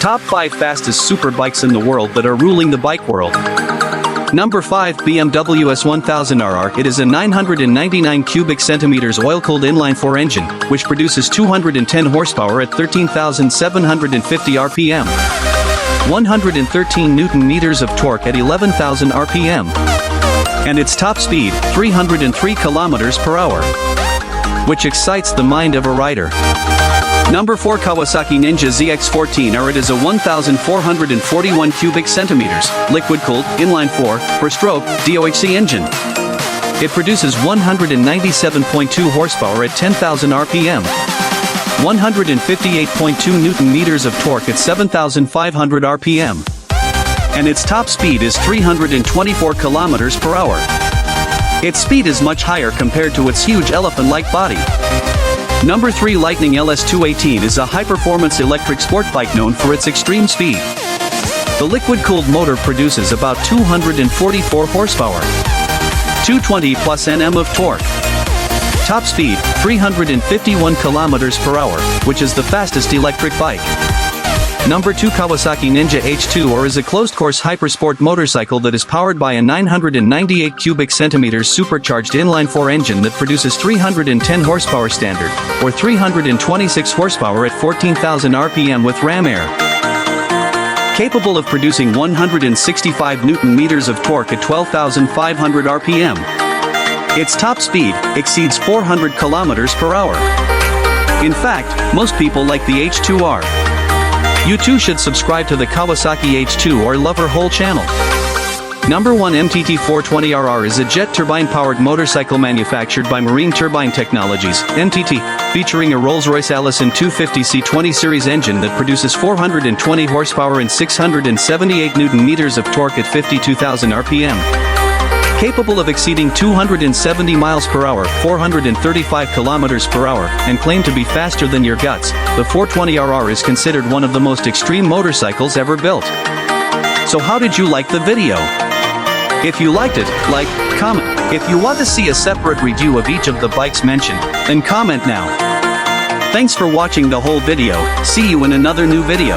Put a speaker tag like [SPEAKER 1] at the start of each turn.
[SPEAKER 1] Top 5 fastest superbikes in the world that are ruling the bike world. Number 5, BMW S1000RR. It is a 999 cubic centimeters oil-cooled inline-4 engine, which produces 210 horsepower at 13,750 RPM. 113 Newton-meters of torque at 11,000 RPM. And its top speed, 303 kilometers per hour. Which excites the mind of a rider. Number 4, Kawasaki Ninja ZX14R. It is a 1,441 cubic centimeters, liquid-cooled, inline-4, per-stroke, DOHC engine. It produces 197.2 horsepower at 10,000 RPM. 158.2 Newton-meters of torque at 7,500 RPM. And its top speed is 324 kilometers per hour. Its speed is much higher compared to its huge elephant-like body. Number 3, Lightning LS218 is a high-performance electric sport bike known for its extreme speed. The liquid-cooled motor produces about 244 horsepower. 220 plus Nm of torque. Top speed, 351 kilometers per hour, which is the fastest electric bike. Number 2, Kawasaki Ninja H2R is a closed-course hypersport motorcycle that is powered by a 998 cubic centimeters supercharged inline-4 engine that produces 310 horsepower standard, or 326 horsepower at 14,000 RPM with ram air. Capable of producing 165 Newton-meters of torque at 12,500 RPM. Its top speed exceeds 400 kilometers per hour. In fact, most people like the H2R. You too should subscribe to the Kawasaki H2R Lover Whole channel. Number 1, MTT 420RR is a jet turbine-powered motorcycle manufactured by Marine Turbine Technologies, MTT, featuring a Rolls-Royce Allison 250 C20 series engine that produces 420 horsepower and 678 Newton-meters of torque at 52,000 RPM. Capable of exceeding 270 miles per hour, 435 kilometers per hour, and claimed to be faster than your guts, the 420RR is considered one of the most extreme motorcycles ever built. So how did you like the video? If you liked it, like, comment. If you want to see a separate review of each of the bikes mentioned, then comment now. Thanks for watching the whole video. See you in another new video.